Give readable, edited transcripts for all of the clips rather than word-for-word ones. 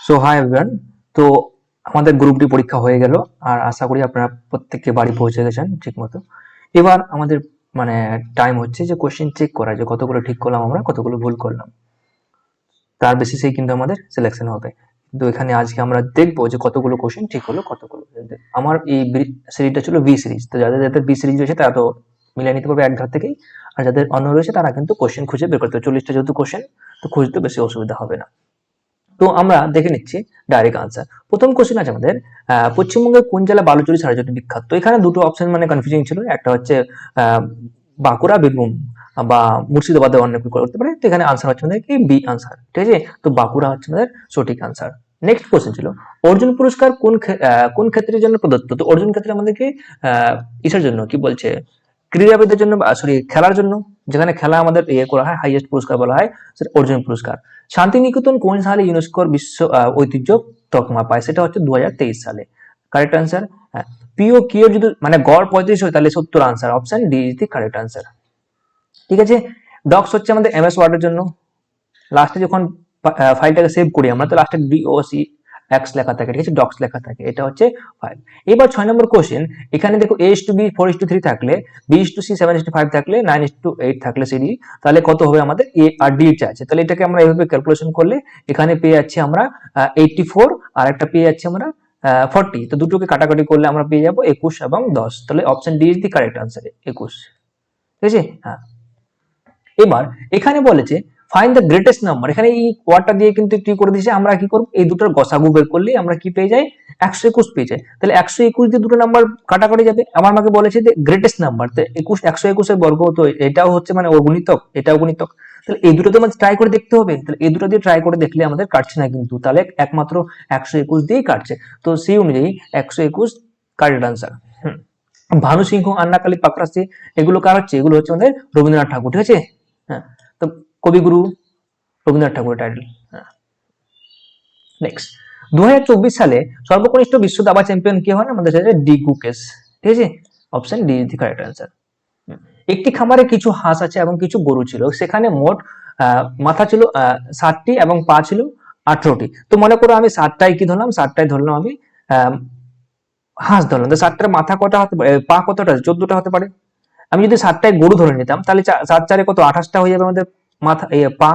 So hi everyone. তো আমাদের group D পরীক্ষা হয়ে গেল, আর আশা করি আপনারা প্রত্যেককে বাড়ি পৌঁছে গেছেন ঠিক মতো। এবার আমাদের মানে টাইম হচ্ছে যে কোশ্চেন চেক করা, যে কতগুলো ঠিক করলাম আমরা, কতগুলো ভুল করলাম, তার বেসিসেই কিন্তু আমাদের সিলেকশন হবে। তো এখানে আজকে আমরা দেখবো যে কতগুলো কোশ্চেন ঠিক হলো, কতগুলো। আমার এই সিরিজটা ছিল বি সিরিজ, তো যাদের যাদের বি সিরিজ রয়েছে তারা তো মিলিয়ে নিতে পারবে এক ধার থেকেই, আর যাদের অন্য রয়েছে তারা কিন্তু কোশ্চেন খুঁজে বের করতে হবে। 40টা যেহেতু কোশ্চেন, তো খুঁজতে বেশি অসুবিধা হবে না। তো আমরা দেখে নিচ্ছি ডাইরেক্ট আনসার। প্রথম কোশ্চেন আছে আমাদের, পশ্চিমবঙ্গের কোন জেলা বালুচরী শাড়ির জন্য বিখ্যাত? তো এখানে দুটো অপশন মানে কনফিউজিং ছিল, একটা হচ্ছে বাঁকুড়া, বীরভূম বা মুর্শিদাবাদে অন্য কেউ করতে পারে। তো এখানে আনসার হচ্ছে আমাদের কি বি আনসার, ঠিক আছে। তো বাঁকুড়া হচ্ছে আমাদের সঠিক আনসার। নেক্সট কোশ্চেন ছিল, অর্জুন পুরস্কার কোন ক্ষেত্রের জন্য প্রদত্ত? তো অর্জুন ক্ষেত্রে আমাদেরকে ইসের জন্য কি বলছে, ক্রীড়াবিদের জন্য, সরি খেলার জন্য, যেখানে খেলা আমাদের ইয়ে করা হয়, হাইয়েস্ট পুরস্কার বলা হয় সেটা অর্জুন পুরস্কার। শান্তিনিকেতন কোন সালে ইউনেস্কোর বিশ্ব ঐতিহ্য তকমা পায়? সেটা হচ্ছে 2023 সালে। Correct answer. হ্যাঁ, পি ও কিউ যদি মানে গড় 35 হয় তাহলে 70 answer, option D is the correct answer. ঠিক আছে। ডক্স হচ্ছে আমাদের এমএস ওয়ার্ডের জন্য, লাস্টে যখন ফাইলটাকে সেভ করি আমরা, তো লাস্টে ডিওসি এক্স লেখা থাকে, ঠিক আছে, ডক্স লেখা থাকে, এটা হচ্ছে ফাইল। এবার 6 নম্বর কোশ্চেন, এখানে দেখো A:B 4:3 থাকলে, B:C 7:5 থাকলে, 9:8 থাকলে সিডি, তাহলে কত হবে আমাদের? এ আর ডি চাইছে। তাহলে এটাকে আমরা এইভাবে ক্যালকুলেশন করলে এখানে পেয়ে যাচ্ছি আমরা 84, আর একটা পেয়ে যাচ্ছি আমরা 40। তো দুটোকে কাটাকাটি করলে আমরা পেয়ে যাবো 21 এবং 10। তাহলে option D is the correct answer, 21। ঠিক আছে। হ্যাঁ, এবার এখানে বলেছে ফাইন্ড দ্য গ্রেটেস্ট নাম্বার। এখানে এই ওয়ার্ডটা দিয়ে কিন্তু কি করে দিয়েছে, আমরা কি করব, এই দুটোর গসাগু বের করলে আমরা কি পেয়ে যাই? 121 পেয়ে যাই। তাহলে 121 দিয়ে দুটো নাম্বার কাটাকাটি যাবে। আমার আমাকে বলেছে যে গ্রেটেস্ট নাম্বার, তো 121 এর বর্গ, তো এটাও হচ্ছে মানে ও গুণিতক, এটাও গুণিতক। তাহলে এই দুটো তো আমাদের ট্রাই করে দেখতে হবে। তাহলে এই দুটো দিয়ে ট্রাই করে দেখলে আমাদের কাটছে না কিন্তু, তাহলে একমাত্র 121 দিয়েই কাটছে। তো সেই অনুযায়ী 121 কারেক্ট আনসার। ভানু সিংহ, আন্নাকালী পাকরাসি, এগুলো কার হচ্ছে? এগুলো হচ্ছে আমাদের রবীন্দ্রনাথ ঠাকুর, ঠিক আছে। হ্যাঁ, তো কবিগুরু রবীন্দ্রনাথ ঠাকুরের টাইটেল। হ্যাঁ, নেক্সট, 2024 সালে সর্বকনিষ্ঠ বিশ্ব দাবা চ্যাম্পিয়ন কে হন? আমাদের সাথে ডি গুকেশ, ঠিক আছে। Option D is the correct answer. একটি খামারে কিছু হাঁস আছে এবং কিছু গরু ছিল, সেখানে মোট মাথা ছিল 60টি এবং পা ছিল 18টি। তো মনে করো আমি 60টাই কি ধরলাম, 60টাই ধরলাম আমি হাঁস ধরলাম। তো 60টার মাথা কটা হতে পারে, পা কতটা? 14টা হতে পারে। আমি যদি 60টায় গরু ধরে নিতাম, তাহলে 7 4 কত? 28টা হয়ে যাবে আমাদের মাথা, পা।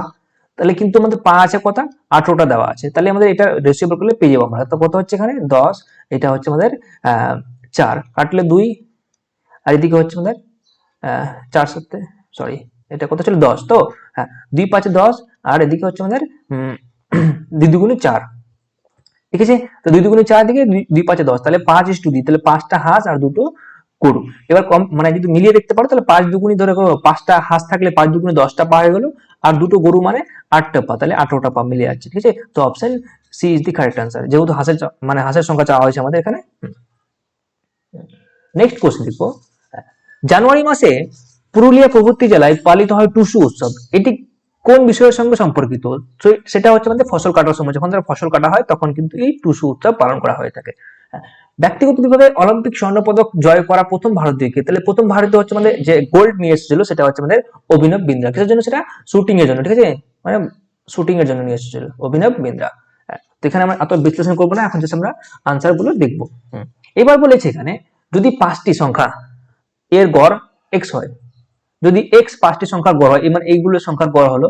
তাহলে কিন্তু আমাদের পা আছে কত? 18টা দেওয়া আছে। তাহলে আমাদের এটা রেশিও বের করলে পেয়ে যাবো আমরা। তো কত হচ্ছে এখানে? 10। এটা হচ্ছে আমাদের 4 কাটলে 2, আর এদিকে হচ্ছে আমাদের 4 7, সরি, এটা কত ছিল? 10। তো হ্যাঁ, 2 5 10, আর এদিকে হচ্ছে আমাদের 2 2 4, ঠিক আছে। তো 2 2 4 দিকে 2 5 10, তাহলে 5:2, তাহলে 5টা হাঁস আর দুটো গরু। এবার কম মানে যদি মিলিয়ে দেখতে পারো, তাহলে 5 দুগুণী ধরে 5টা হাঁস থাকলে 5 দুগুণী 10টা পা হয়ে গেল, আর দুটো গরু মানে 8টা পা, তাহলে 18টা পা মিলে যাচ্ছে, ঠিক আছে। তো option C is the correct answer, যেহেতু মানে হাঁসের সংখ্যা চাওয়া হয়েছে আমাদের এখানে। নেক্সট কোশ্চেন দেখবো, জানুয়ারি মাসে পুরুলিয়া প্রভৃতি জেলায় পালিত হয় টুসু উৎসব, এটি কোন বিষয়ের সঙ্গে সম্পর্কিত? সেটা হচ্ছে আমাদের ফসল কাটার সময়, যখন তারা ফসল কাটা হয় তখন কিন্তু এই টুসু উৎসব পালন করা হয়ে থাকে। ব্যক্তিগত বিভাগে অলিম্পিক স্বর্ণপদক জয় করা প্রথম ভারতীয়কে? তাহলে প্রথম ভারতীয় হচ্ছে আমাদের যে গোল্ড নিয়ে এসেছিল সেটা হচ্ছে আমাদের অভিনব বিন্দ্রা। কিসের জন্য? সেটা শুটিং এর জন্য, ঠিক আছে, মানে শুটিং এর জন্য নিয়ে এসেছিল অভিনব বিন্দ্রা। তো এখানে আমরা এত বিশ্লেষণ করবো না, এখন জাস্ট আমরা আনসার গুলো দেখবো। এবার বলেছে এখানে, যদি 5টি সংখ্যা এর গড় এক্স হয়, যদি এক্স 5টি সংখ্যার গড় হয়, মানে এইগুলোর সংখ্যার গড় হলো,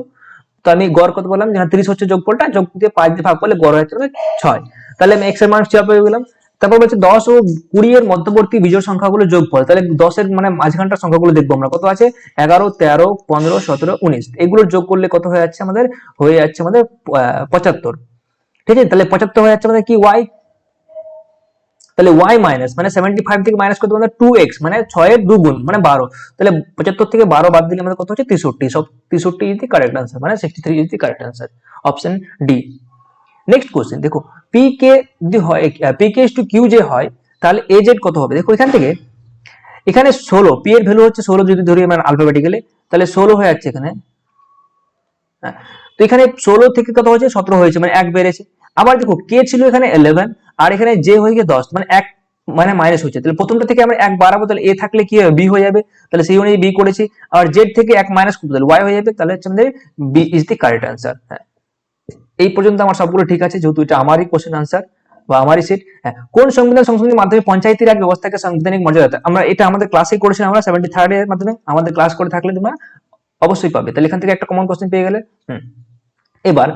তো আমি গড় কত বললাম? যেখানে 30 হচ্ছে যোগফলটা, যোগ দিয়ে 5 দিয়ে ভাগ করলে গড় হচ্ছে 6। তাহলে আমি এক্স এর মান 6 পেয়ে গেলাম। তারপর বলছে 10 ও 20 এর মধ্যবর্তী বিজোড় সংখ্যাগুলো যোগফল। তাহলে 10 এর মানে মাঝখানটার সংখ্যাগুলো দেখবো আমরা, কত আছে? 11 13 15 17 19, এগুলোর যোগ করলে কত হয়ে যাচ্ছে আমাদের? হয়ে যাচ্ছে আমাদের 75, ঠিক আছে। তাহলে 75 হয়ে যাচ্ছে আমাদের কি? ওয়াই। তাহলে y মাইনাস মানে 75 থেকে মাইনাস করতে আমাদের 2x, মানে 6 এর 2 গুণ মানে 12। তাহলে 75 থেকে 12 বাদ দিলে আমাদের কত হচ্ছে? 63। সব 63 ইজ দি কারেক্ট आंसर, মানে 63 is the correct answer, option D. Next question দেখো, পি কে যদি হয়, P K is to Q যে হয়, তাহলে এ জেড কত হবে? দেখো এখান থেকে, এখানে 16, পি এর ভ্যালু হচ্ছে 16 যদি ধরি আমরা আলফাবেটিক্যালি, তাহলে 16 হয়ে যাচ্ছে এখানে। তো এখানে 16 থেকে কত হয়েছে? 17 হয়েছে, মানে 1 বেড়েছে। আবার দেখো কে ছিল এখানে 11, আর এখানে জে হয়ে গিয়ে 10, মানে 1 মানে মাইনাস হচ্ছে। তাহলে প্রথমটা থেকে আমরা 1 বাড়াবো, তাহলে এ থাকলে কি হবে? বি হয়ে যাবে। তাহলে সেই অনুযায়ী বি করেছি। আর জেড থেকে 1 মাইনাস করবো, তাহলে ওয়াই হয়ে যাবে। তাহলে হচ্ছে আমাদের B is the correct answer. হ্যাঁ, এই পর্যন্ত আমার সবগুলো ঠিক আছে, যেহেতু এটা আমারই কোশ্চেন আনসার বা আমারই সেট। হ্যাঁ, কোন সংবিধান সংশোধনের মাধ্যমে পঞ্চায়েতি রাজ ব্যবস্থাকে সাংবিধানিক মর্যাদা দেয়? আমরা এটা আমাদের ক্লাসে করেছিলাম, আমরা 73 এর মাধ্যমে, আমাদের ক্লাস করে থাকলে তোমরা অবশ্যই পাবে। তাহলে এখান থেকে একটা কমন কোশ্চেন পেয়ে গেলে। এবার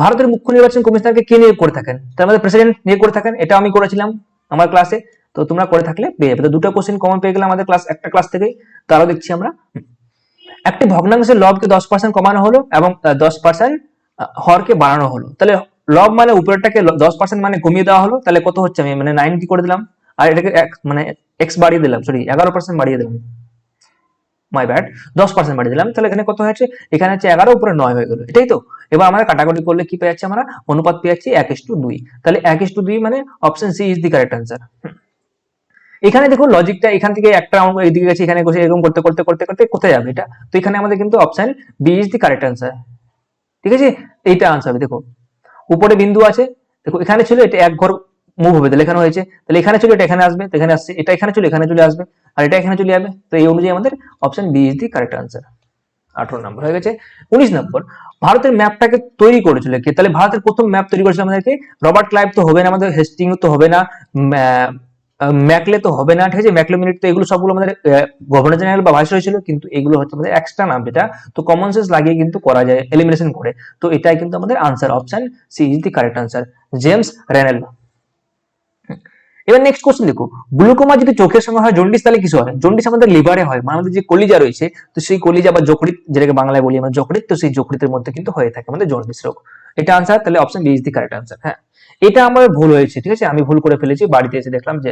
ভারতের মুখ্য নির্বাচন কমিশনারকে কে নিয়োগ করে থাকেন? তার মধ্যে প্রেসিডেন্ট নিয়োগ করে থাকেন, এটা আমি করেছিলাম আমার ক্লাসে, তো তোমরা করে থাকলে পেয়ে যাবে। তো দুটো কোশ্চেন কমন পেয়ে গেলে আমাদের ক্লাস, একটা ক্লাস থেকেই। তারও দেখছি আমরা একটি ভগ্নাংশের লবকে 10% কমানো হলো এবং 10% হরকে বাড়ানো হলো। তাহলে লব মানে উপরেরটাকে 10% মানে কমিয়ে দেওয়া হলো, তাহলে কত হচ্ছে? আমি মানে 90 করে দিলাম, আর এটাকে মানে এক্স বাড়িয়ে দিলাম, সরি 11% বাড়িয়ে দিলাম, মাই ব্যাড, 10% বাড়িয়ে দিলাম। তাহলে এখানে কত হয়েছে? এখানে হচ্ছে 11 উপরে 9 হয়ে গেল, এটাই তো। এবার আমরা কাটাকুটি করলে কি পেয়ে যাচ্ছি? আমরা অনুপাত পেয়ে যাচ্ছি 1:2। তাহলে 1:2 মানে option C is the correct answer. এখানে দেখো লজিকটা, এখান থেকে একটা অঙ্ক এদিকে গেছে, এখানে গেছে, এরকম করতে করতে করতে করতে কোথায় যাবে এটা? তো এখানে আমাদের কিন্তু option B is the correct answer. ঠিক আছে, এইটা আনসার হবে। দেখো উপরে বিন্দু আছে, দেখো এখানে ছিল, এটা এক ঘর মুভ হবে, তাহলে এখানে হয়েছে, তাহলে এখানে ছিল, এটা এখানে আসবে, এখানে আসছে, এটা এখানে ছিল, এখানে চলে আসবে, আর এটা এখানে চলে যাবে। তো এই অনুযায়ী আমাদের option B is the correct answer. 18 নম্বর হয়ে গেছে। 19 নম্বর, ভারতের ম্যাপটাকে তৈরি করেছিল কে? তাহলে ভারতের প্রথম ম্যাপ তৈরি করেছিল আমাদেরকে রবার্ট ক্লাইভ, তো হবে না, আমাদের হেস্টিং তো হবে না, ম্যাকলে তো হবে না, ঠিক আছে, ম্যাকলে মিনিট, তো এগুলো সবগুলো আমাদের গভর্নর জেনারেল বা ভাইসরয় ছিল, কিন্তু এগুলো হচ্ছে আমাদের এক্সট্রা নাম, যেটা তো কমন সেন্স লাগিয়ে কিন্তু করা যায় এলিমিনেশন করে। তো এটাই কিন্তু আমাদের answer, option C is the correct answer, James Rennell. এবার নেক্সট কোশ্চেন দেখো, গ্লুকোমা যদি চোখের সঙ্গে হয় জন্ডিস, তাহলে কিছু হয়? জন্ডিস আমাদের লিভারে হয়, মানে আমাদের যে কলিজা রয়েছে, তো সেই কলিজা বা যকৃৎ, যেটাকে বাংলায় বলি আমরা যকৃৎ, তো সেই যকৃতের মধ্যে কিন্তু হয়ে থাকে আমাদের জন্ডিস রোগ। এটা আনসার, তাহলে option B is the correct answer. হ্যাঁ, এটা আমার ভুল হয়েছে, ঠিক আছে, আমি ভুল করে ফেলেছি, বাড়িতে এসে দেখলাম যে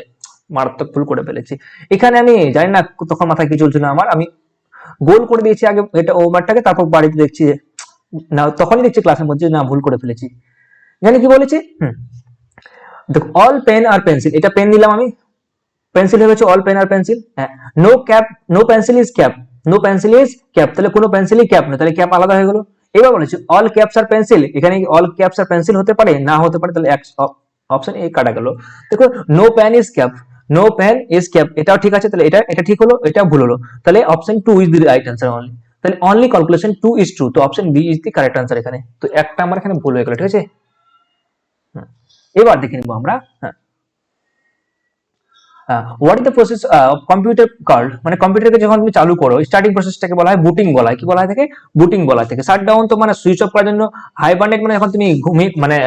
মারাত্মক ভুল করে ফেলেছি। এখানে আমি জানি না তখন মাথায় কি চলছিল আমার, আমি গোল করে দিয়েছি আগে এটা ওভারটাকে, তারপর বাড়িতে দেখছি না, তখনই দেখছি ক্লাসের মধ্যে না ভুল করে ফেলেছি। জানি কি বলেছি? দেখো অল পেন আর পেন্সিল, এটা পেন নিলাম আমি, পেন্সিল হয়ে গেছে অল পেন আর পেন্সিল। হ্যাঁ, no cap, no pencil is cap, no pencil is cap, তাহলে কোনো পেন্সিলই ক্যাপ না, তাহলে ক্যাপ আলাদা হয়ে গেল। এবার বলেছে অল ক্যাপস আর পেন্সিল, এখানে অল ক্যাপস আর পেন্সিল হতে পারে, না হতে পারে, তাহলে অপশন এ কাটা গেল। দেখো no pen is cap, no pen is cap, এটাও ঠিক আছে, তাহলে এটা ঠিক হলো, এটা ভুল হলো, তাহলে option 2 is the right answer only. তাহলে অনলি ক্যালকুলেশন 2 ইজ ট্রু, তো option B is the correct answer এখানে। তো একটা আমার এখানে ভুল হয়ে গেল, ঠিক আছে। এবার দেখে নিবো আমরা। হ্যাঁ, what is the process of computer card, মানে কম্পিউটারকে যখন তুমি চালু করো, স্টার্টিং প্রসেসটাকে বলা হয় বুটিং বলা হয়। কি বলা হয় থাকে? বুটিং বলা হয় থাকে। শাট ডাউন তো মানে সুইচ অফ করার জন্য, হাইবারনেট মানে যখন তুমি ঘুমিয়ে মানে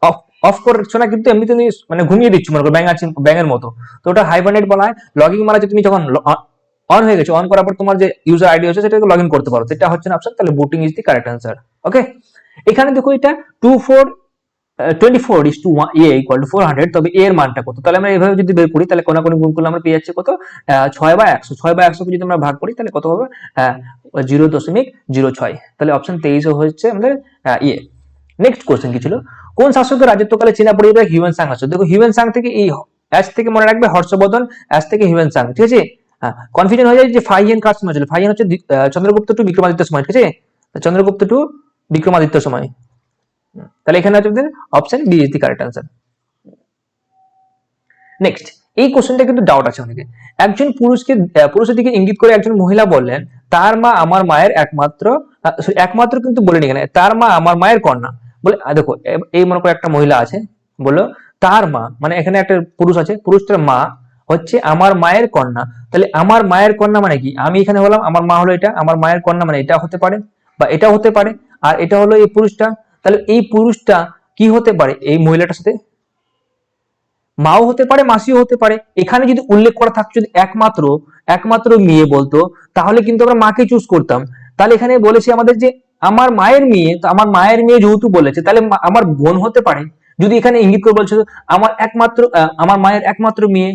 অফ অফ করছো না, কিন্তু এমনি তুমি মানে ঘুমিয়ে দিচ্ছ, মনে করো ব্যাঙ আছে, ব্যাঙের মতো, তো ওটা হাইবারনেট বলা হয়। লগইন মানে তুমি যখন অন হয়ে গেছো, অন করার পর তোমার যে ইউজার আইডি হচ্ছে সেটাকে লগ ইন করতে পারো, সেটা হচ্ছে না অপশন, তাহলে booting is the correct answer. Okay, এখানে দেখো এটা 24:1 তবে a এর মানটা কত? তাহলে আমরা এভাবে যদি বের করি, তাহলে কোনাকুনি গুণ করলে আমরা পেয়ে যাচ্ছি কত? 6/100, 6/100 কে যদি আমরা ভাগ করি তাহলে কত হবে? 0.06, তাহলে অপশন 23 হচ্ছে আমাদের ইয়ে। নেক্সট কোশ্চেন কি ছিল? কোন শাসকের রাজত্বকালে চীনা পরিবারে হিউয়েন সাং আসছে? দেখো হিউয়েন সাং থেকে এই অ্যাজ থেকে মনে রাখবে হর্ষবর্ধন, অ্যাজ থেকে হিউয়েন সাং, ঠিক আছে। কনফিউশন হয়ে যায় যে ফাইহিয়েন কার সময় ছিল, ফাইহিয়েন হচ্ছে চন্দ্রগুপ্ত টু বিক্রমাদিত্যের সময়, ঠিক আছে, চন্দ্রগুপ্ত টু বিক্রমাদিত্যের সময়। তাহলে এখানে হচ্ছে option B is the correct answer. Next, এই কোশ্চেনটা কিন্তু ডাউট আছে অনেকে। একজন পুরুষের দিকে ইঙ্গিত করে একজন মহিলা বললেন, তার মা আমার মায়ের একমাত্র কিন্তু বলেনি, এখানে তার মা আমার মায়ের কন্যা বলে। দেখো এই মনে করো একটা মহিলা আছে, বললো তার মা, মানে এখানে একটা পুরুষ আছে, পুরুষটার মা হচ্ছে আমার মায়ের কন্যা, তাহলে আমার মায়ের কন্যা মানে কি? আমি এখানে বললাম আমার মা হলো এটা, আমার মায়ের কন্যা মানে এটা হতে পারে, বা এটা হতে পারে, আর এটা হলো এই পুরুষটা, তাহলে এই পুরুষটা কি হতে পারে? এই মহিলাটার সাথে মাও হতে পারে, মাসিও হতে পারে। এখানে যদি উল্লেখ করা থাকতো যদি একমাত্র মেয়ে বলতো, তাহলে কিন্তু আমরা মাকে চুজ করতাম। তাহলে এখানে বলেছে আমাদের যে আমার মায়ের মেয়ে, তো আমার মায়ের মেয়ে যেহেতু বলেছে, তাহলে আমার বোন হতে পারে। যদি এখানে ইঙ্গিত করে বলছে আমার মায়ের একমাত্র মেয়ে,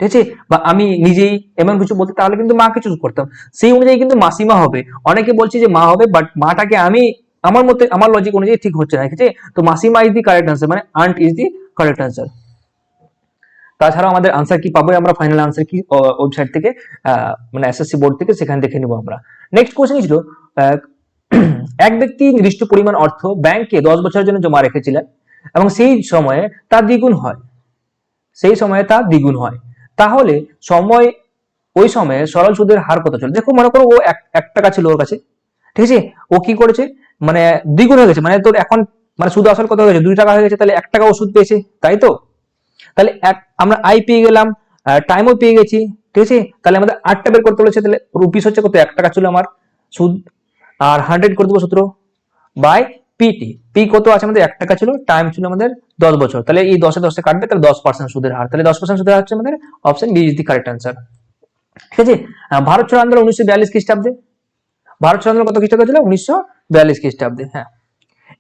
ঠিক আছে, বা আমি নিজেই এমন কিছু বলতে, তাহলে কিন্তু মাকে চুজ করতাম। সেই অনুযায়ী কিন্তু মাসিমা হবে। অনেকে বলছে যে মা হবে, বাট মাটাকে আমি আমার মতে, আমার লজিক অনুযায়ী ঠিক হচ্ছে না, ঠিক আছে। তো মাসিমা ইজ দি কারেক্ট আনসার, মানে aunt is the correct answer. তাছাড়া আমাদের আনসার কি পাবো আমরা, ফাইনাল আনসার কি ওয়েবসাইট থেকে, মানে এসএসসি বোর্ড থেকে, সেখানে দেখে নিব আমরা। নেক্সট কোশ্চেন ছিল, এক ব্যক্তি নির্দিষ্ট পরিমাণ অর্থ ব্যাংকে 10 বছরের জন্য জমা রেখেছিলেন এবং সেই সময়ে তা দ্বিগুণ হয়, তাহলে ওই সময়ে সরল সুদের হার কত ছিল? দেখো মনে করো ও 1 টাকা ছিল ওর কাছে, ঠিক আছে, ও কি করেছে, মানে দ্বিগুণ হয়ে গেছে, মানে তোর এখন মানে সুদ আসল কত হয়ে গেছে, 2 টাকা হয়ে গেছে, তাহলে 1 টাকা ওষুধ পেয়েছে, তাই তো? তাহলে আমরা আই পেয়ে গেলাম, টাইমও পেয়ে গেছি, ঠিক আছে? তাহলে আমাদের 8টা বের করতে বলেছে, তাহলে রুপিস হচ্ছে কত, 1 টাকা ছিল আমার সুদ, আর 100 করে দেবো সূত্র বাই পিটি। পি কত আছে আমাদের, 1 টাকা ছিল, টাইম ছিল আমাদের 10 বছর, তাহলে এই 10 10 কাটবে, তাহলে 10% সুদের হার, তাহলে 10% সুদের হার হচ্ছে আমাদের option B is the correct answer. ঠিক আছে? ভারত ছাড়ো আন্দোলন 1942 খ্রিস্টাব্দে, ভারত ছাড়ো আন্দোলন কত খ্রিস্টাব্দে ছিল, 1942 খ্রিস্টাব্দে। হ্যাঁ,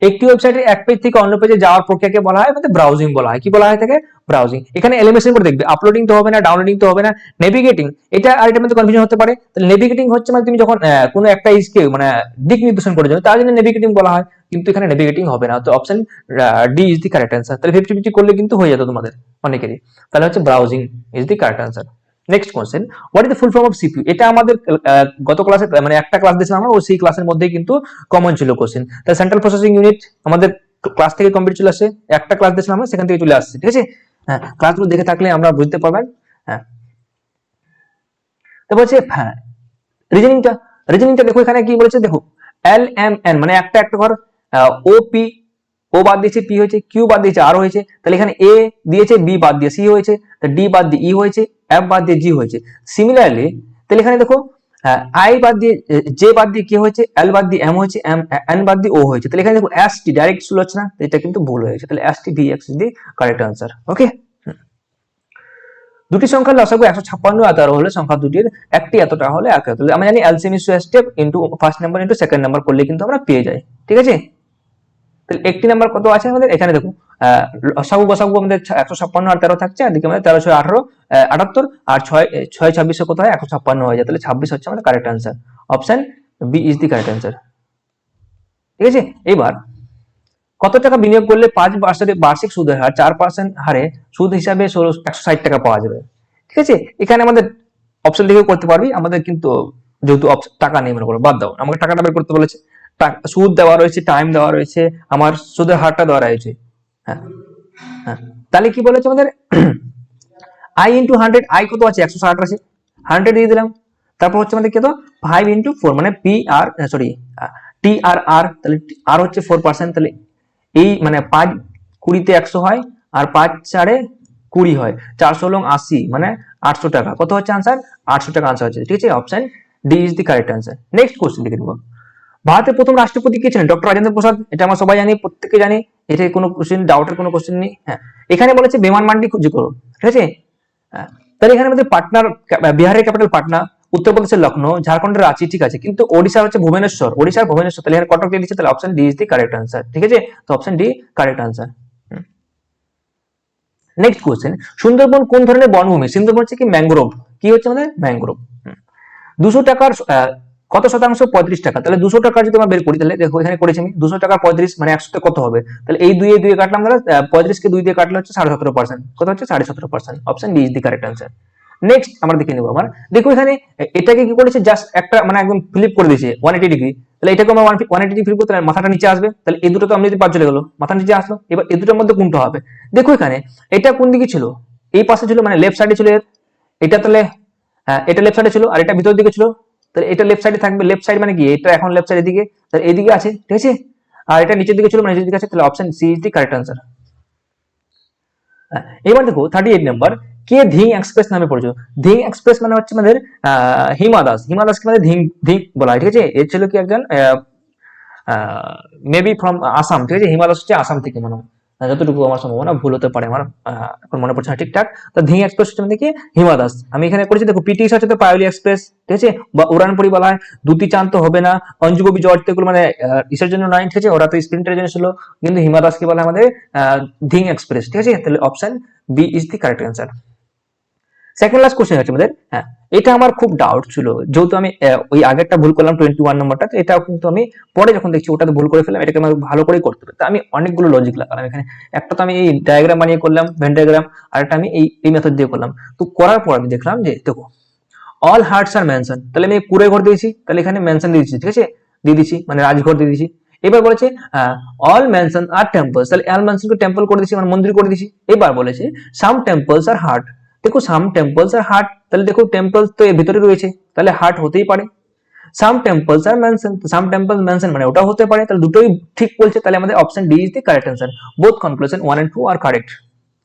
একটি ওয়েবসাইটের এক পেজ থেকে অন্য পেজে যাওয়ার প্রক্রিয়াকে বলা হয় মানে ব্রাউজিং বলা হয়। কি বলা হয় থাকে, ব্রাউজিং। এখানে এলিমেন্টেশন করে দেখবে, আপলোডিং তো হবে না, ডাউনলোডিং তো হবে না, নেভিগেটিং। এটা আর এটার মধ্যে কনফিউশন হতে পারে। তাহলে নেভিগেটিং হচ্ছে মানে তুমি যখন কোনো একটা ইসকে মানে দিক নির্দেশন করে যাবে, তার জন্য নেভিগেটিং বলা হয়, কিন্তু এখানে নেভিগেটিং হবে না। তো option D is the correct answer. তাহলে 50-50 করলে কিন্তু হয়ে যেত তোমাদের অনেকেরই। তাহলে হচ্ছে browsing is the correct answer. Next question, what is the full form of CPU? এটা আমাদের গত ক্লাসে মানে একটা ক্লাস দিয়েছিলাম আমরা, ওই সেই ক্লাসের মধ্যেই কিন্তু কমন ছিল কোশ্চেন। তাহলে সেন্ট্রাল প্রসেসিং ইউনিট আমাদের ক্লাস থেকে কমপ্লিট চলে আসছে, একটা ক্লাস দিয়েছিলাম আমরা, সেখান থেকে চলে আসছে। ঠিক আছে? হ্যাঁ, ক্লাসগুলো দেখে থাকলে আমরা বুঝতে পারবেন। হ্যাঁ, তো বলছে হ্যাঁ রিজনিংটা, রিজনিংটা দেখো এখানে কি বলেছে, দেখো এল এম এন মানে একটা একটা ঘর, ও পি, ও বাদ দিয়েছে, পি হয়েছে, কিউ বাদ দিয়েছে, আর হয়েছে, তাহলে এখানে এ দিয়েছে, বি বাদ দিয়ে সি হয়েছে, ডি বাদ দিয়ে ই হয়েছে, এফ বাদ দিয়ে জি হয়েছে। সিমিলারলি তাহলে এখানে দেখো আই বাদ দিয়ে জে বাদ দিয়ে কি হয়েছে, এল বাদ দিয়ে এম হয়েছে, এন বাদ দিয়ে ও হয়েছে। তাহলে এখানে দেখো এস টি ডাইরেক্ট শুরু হচ্ছে না, এটা কিন্তু ভুল হয়েছে। তাহলে S T V X is the correct answer. Okay, দুটি সংখ্যার লসাগু 156 আর 13 হলে সংখ্যা দুটির একটি এতটা হলে এক এত। আমরা জানি LCM is step into first number into second number করলে কিন্তু আমরা পেয়ে যাই। ঠিক আছে? তাহলে একটি নাম্বার কত আছে আমাদের, এখানে দেখো লসাগু গসাগু আমাদের 156 আর 13 থাকছে, আর দিকে আমাদের 13 6 18 78, আর 6 6 26 কত হয়, 156 হয়ে যায়। তাহলে 26 হচ্ছে আমাদের correct answer. Option B is the correct answer. ঠিক আছে? এবার কত টাকা বিনিয়োগ করলে 5 বছরে বার্ষিক সুদের হার 4% হারে সুদ হিসাবে 160 টাকা পাওয়া যাবে? ঠিক আছে? এখানে আমাদের অপশন দেখে করতে পারবি, আমাদের কিন্তু যেহেতু টাকা নেই মনে করো, বাদ দাও, আমাকে টাকাটা বের করতে বলেছে। সুদ দেওয়া রয়েছে, টাইম দেওয়া রয়েছে, আমার সুদের হারটা দেওয়া রয়েছে। হ্যাঁ, হ্যাঁ, তাহলে কি বলেছে আমাদের আই ইন্টু 100, আই কত আছে, 160 আছে, 100 দিয়ে দিলাম। তারপর হচ্ছে আমাদের কত, 5 ইন্টু 4 মানে পি আর সরি টি আর আর, তাহলে আর হচ্ছে 4%। তাহলে এই মানে 5 20 তে 100 হয়, আর 5 4 20 হয়, 400 লং 80 মানে 800 টাকা। কত হচ্ছে আনসার, 800 টাকা আনসার হচ্ছে। ঠিক আছে? Option D is the correct answer. Next question দেখে নিব, ভারতের প্রথম রাষ্ট্রপতি কে ছিলেন, ডক্টর রাজেন্দ্র প্রসাদ। এটা আমরা সবাই জানি, প্রত্যেকে জানি, এটা কোনো কোশ্চেন ডাউটের কোনো কোশ্চেন নেই। হ্যাঁ, এখানে বলেছে বিমান মান্ডি খুঁজে করো। ঠিক আছে? তাহলে এখানে আমাদের পাটনার, বিহারের ক্যাপিটাল পাটনা, উত্তরপ্রদেশের লখনৌ, ঝাড়খণ্ডের রাঁচি, ঠিক আছে, কিন্তু ওড়িশা হচ্ছে ভুবনেশ্বর, ওড়িশার ভুবনেশ্বর, তাহলে এখানে কটক দিয়ে দিচ্ছে, তাহলে option D is the correct answer. ঠিক আছে? তো option D correct answer. Next question, Sundarban কোন ধরনের বনভূমি? সুন্দরবন হচ্ছে কি ম্যাংগ্রোভ, কি হচ্ছে আমাদের ম্যাংগ্রোভ। 200 টাকার কত শতাংশ, 35 টাকা। তাহলে 200 টাকা যদি আমরা বের করি, তাহলে দেখো এখানে করেছি আমি, 200 টাকা 35 মানে 100 তে কত হবে, তাহলে এই 2 এ 2 কাটলাম, আমরা 35 কে 2 দিয়ে কাটলে হচ্ছে 17.5%। কত হচ্ছে, 17.5%। Option D is the correct answer. Next আমরা দেখে নেব, আমার দেখো এখানে এটাকে কি করেছে, জাস্ট একটা মানে একদম ফ্লিপ করে দিয়েছে 180 ডিগ্রি। তাহলে এটাকে আমরা 180 ডিগ্রি ফ্লিপ করতে, মাথাটা নিচে আসবে, তাহলে এই দুটো তো আমরা যদি পাঁচ চলে গেল, মাথা নিচে আসলো। এবার এই দুটোর মধ্যে কোনটা হবে, দেখো এখানে এটা কোন দিকে ছিল, এই পাশে ছিল, মানে লেফট সাইডে ছিল এটা, তাহলে এটা লেফট সাইডে ছিল, আর এটা ভিতর দিকে ছিল, তাহলে এটা লেফট সাইডে থাকবে। লেফট সাইড মানে কি, এটা এখন লেফট সাইডের দিকে, তাহলে এইদিকে আছে। ঠিক আছে? আর এটা নিচের দিকে ছিল, মানে নিচের দিকে আছে, তাহলে option C is the correct answer. এবার দেখো 38 নাম্বার, কে ধিং এক্সপ্রেস নামে পরিচিত? ধিং এক্সপ্রেস মানে হচ্ছে আমাদের হিমা দাস। হিমা দাসকে আমাদের ধিং ধিং বলা হয়। ঠিক আছে? এর ছিল কি একজন মেবি ফ্রম আসাম। ঠিক আছে? হিমা দাস হচ্ছে আসাম থেকে মনে হয়, যতটুকু আমার সম্ভাবনা, ভুল হতে পারে, আমার এখন মনে পড়ছে না ঠিকঠাক। তো ধিং এক্সপ্রেস হচ্ছে আমাদের কি হিমা দাস। আমি এখানে করেছি, দেখো পিটি হচ্ছে তো পায়োলি এক্সপ্রেস। ঠিক আছে? বা উড়ানপুরি বলা হয়, দুটি চাঁদ তো হবে না, অঞ্জুববি জর্জ এগুলো মানে ইসের জন্য নয়। ঠিক আছে? ওরা তো স্প্রিন্টের জন্য ছিল, কিন্তু হিমা দাসকে বলা হয় আমাদের ধিং এক্সপ্রেস। ঠিক আছে? তাহলে option B is the correct answer. Second last question হচ্ছে আমাদের, হ্যাঁ এটা আমার খুব ডাউট ছিল, যেহেতু আমি ওই আগেরটা ভুল করলাম 21 নম্বরটা, তো এটাও কিন্তু আমি পরে যখন দেখছি ওটাতে ভুল করে ফেললাম, এটাকে আমি ভালো করে করতে হবে। তো আমি অনেকগুলো লজিক লাগালাম এখানে, একটা তো আমি এই ডায়াগ্রাম বানিয়ে করলাম, ভেন ডায়াগ্রাম, আর একটা আমি এই মেথড দিয়ে করলাম। তো করার পর আমি দেখলাম যে দেখো অল হার্টস আর মেনশন, তাহলে আমি কুড়ে ঘর দিয়েছি, তাহলে এখানে মেনশন দিয়ে দিচ্ছি। ঠিক আছে? দিয়ে দিচ্ছি মানে রাজঘর দিয়ে দিচ্ছি। এবার বলেছে অল মেনশন আর টেম্পলস, তাহলে অল মেনশনকে টেম্পল করে দিচ্ছি, মানে মন্দির করে দিচ্ছি। এবার বলেছে সাম টেম্পলস আর হার্ট, দেখো সাম টেম্পলস আর হার্ট, তাহলে দেখো টেম্পলস তো এর ভিতরে রয়েছে, তাহলে হার্ট হতেই পারে। সাম টেম্পলস আর মেনশন, সাম টেম্পলস মেনশন মানে ওটাও হতে পারে, তাহলে দুটোই ঠিক বলছে, তাহলে আমাদের option D is the correct answer. Both conclusion 1 and 2 are correct.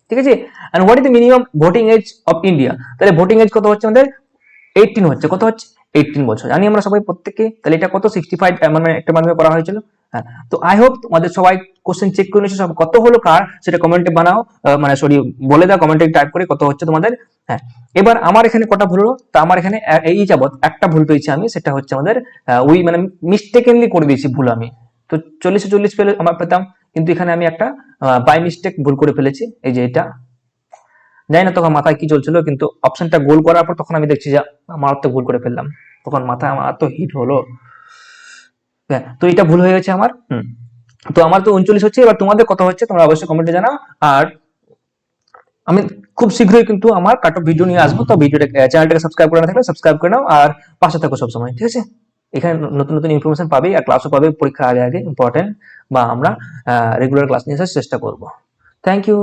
ঠিক আছে, and what is the minimum voting age of India? তাহলে ভোটিং এজ কত হচ্ছে আমাদের? 18 হচ্ছে। কত হচ্ছে? 18 বছর। জানি আমরা সবাই প্রত্যেককে। তাহলে এটা কত? 65 মানে একটা মাধ্যমে করা হয়েছিল। হ্যাঁ, তো আই হোপ তোমাদের সবাই কোশ্চেন চেক করে নিয়েছো, সব কত হলো কার সেটা কমেন্টে বানাও, মানে সরি বলে দাও কমেন্টে টাইপ করে কত হচ্ছে তোমাদের। হ্যাঁ, এবার আমার এখানে কটা ভুল হলো? তা আমার এখানে এই যাবত একটা ভুল পেয়েছি আমি, সেটা হচ্ছে আমাদের ওই মানে মিস্টেকেনলি করে দিয়েছি ভুল আমি। তো 40-40 পেলে আমার পেতাম, কিন্তু এখানে আমি একটা বাই মিস্টেক ভুল করে ফেলেছি। এই যে এটা, জানি না তখন মাথায় কি চলছিল, কিন্তু অপশনটা গোল করার পর তখন আমি দেখছি যে আমার তো ভুল করে ফেললাম, তখন মাথায় আমার তো হিট হলো। হ্যাঁ, তো এটা ভুল হয়ে গেছে আমার। তো আমার তো 39 হচ্ছে, এবার তোমাদের কত হচ্ছে তোমরা অবশ্যই কমেন্টে জানাও। আর আমি খুব শীঘ্রই কিন্তু আমার কাট অফ ভিডিও নিয়ে আসবো, তো ভিডিওটা চ্যানেলটাকে সাবস্ক্রাইব করে না থাকলে সাবস্ক্রাইব করে নাও, আর পাশে থাকো সবসময়। ঠিক আছে, এখানে নতুন নতুন ইনফরমেশন পাবে, আর ক্লাসও পাবে পরীক্ষা আগে আগে ইম্পর্টেন্ট, বা আমরা রেগুলার ক্লাস নিয়ে আসার চেষ্টা করবো। Thank you.